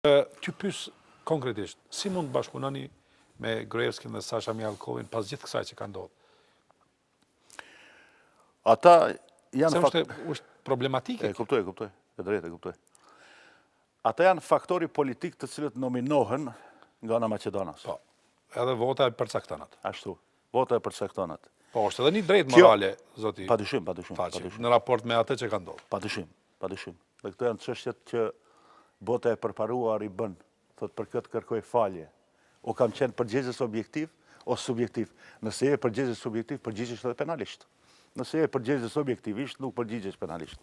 Ty pys konkretisht, si mund të bashkëpunoni me Gruevskin dhe Sasha Mjalkovin pas gjithë kësaj që ka ndodhur? Ata janë Se është problematike. Kuptoj, e drejtë e kuptoj. Ata janë faktori politik të cilët nominohen nga ana Maqedonas. Po, edhe vota e përcakton atë. Ashtu, vota e përcakton atë. Po, është edhe një drejtë morale, zoti. Padyshim. Në raport me atë që ka ndodhur. Padyshim. Dhe këto janë çështjet që bota e përparuar i bën, thot për këtë kërkoj falje. O kam qenë përgjegjës objektiv o subjektiv. Nëse je përgjegjës subjektiv, përgjigjesh edhe penalisht. Nëse je përgjegjës objektivisht, nuk përgjigjesh penalisht.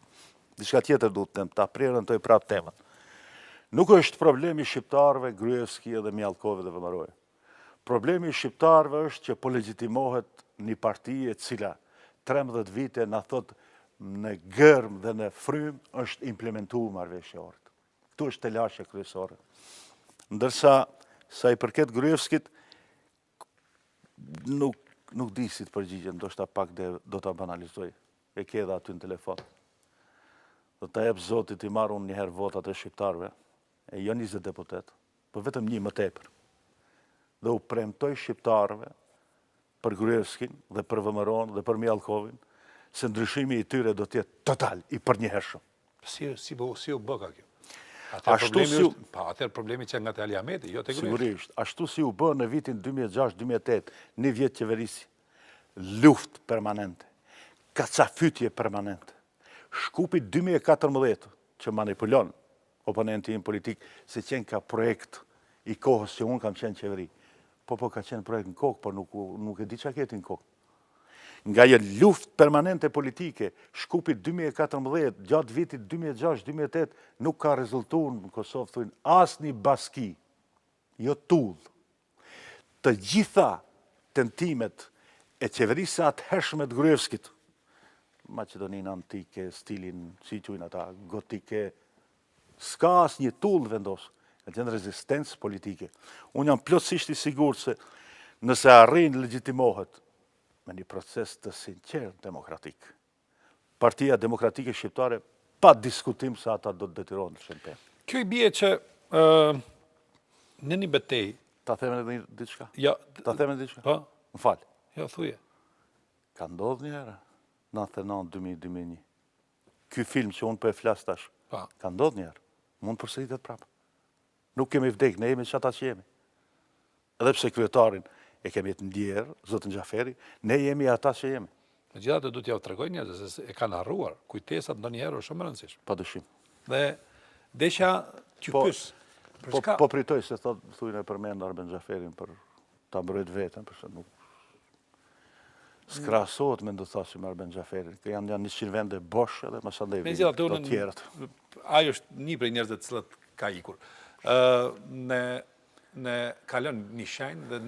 Diçka tjetër duhet ta prerëntoj prapë temën. Nuk është problemi shqiptarëve Gruevski edhe Mjallkovi dhe Vëllaroja. Problemi shqiptarëve është që po legjitimohet një parti e cila 13 vite na thot në gërm dhe në frym është implementuar marrëveshja orët. Këtu është telashe kryesore. Ndërsa sa i përket Gruevskit, nuk di si të përgjigjem, ndoshta pak do ta banalizoj. E ke edhe aty në telefon. Do ta jep Zotit i marr unë një herë votat e shqiptarëve, e jo 20 deputet, por vetëm një më tepër. Dhe u premtoj shqiptarëve për Gruevskin dhe për Vëmëron dhe për Mjallkovin, se ndryshimi i tyre do të jetë total, i përnjëhershëm. Si u bë ka kjo? Atëherë problemi që nga Tali Ahmeti, jo te Gruevski. Sigurisht, ashtu si u bë në vitin 2006-2008, një vjet qeverisi, luftë permanente, kacafytje permanente. Shkupi 2014, që manipulon oponenti im politik, se qenë ka projekt i kohës që unë kam qenë qeveri. Po ka qenë projekt në kokë, por nuk e di që keti në kokë. Nga një luftë permanente politike, shkupi 2014, gjatë vitit 2006-2008, nuk ka rezultuar në Kosovë, thuin, asë një baski, jo tullë. Të gjitha tentimet e qeverisë atëhershme të Gruevskit, Maqedoninë antike, stilin, si quajnë ata, gotike, s'ka asë një tullë vendosë, ka qenë rezistencë politike. Unë jam plotësisht i sigurt se nëse arrin legjitimohet me një proces të sinqert demokratik, Partia Demokratike Shqiptare, pa diskutim se ata do të detyrohen të shëmpen. Kjo i bie që në një betejë. Ta themen edhe diçka? Ja. Ta themen edhe diçka? Po? Më fal. Jo, thuje. Ka ndodhur një herë, 99-2001. Ky film që unë po e flas tash, ka ndodhur një herë. Mund përsëritet prapë. Nuk kemi vdek, ne jemi çata që jemi. Edhe pse kryetarin e kemi të ndjerë, zotën Xhaferi, ne jemi ata që jemi. Megjithatë do t'ja tregoj njerëzve se e kanë harruar. Kujtesat ndonjëherë është shumë e rëndësishme. Padyshim. Dhe desha t'ju pyes. Po pritoj se thujnë e përmend Arben Xhaferin për ta mbrojt veten, përse nuk skrahasohet me ndoshtasim Arben Xhaferin, që janë 100 vende bosh edhe më së ndaj të tjerët. Ai është një prej njerëzve të cilët ka ikur. Ne kalon një shenjë dhe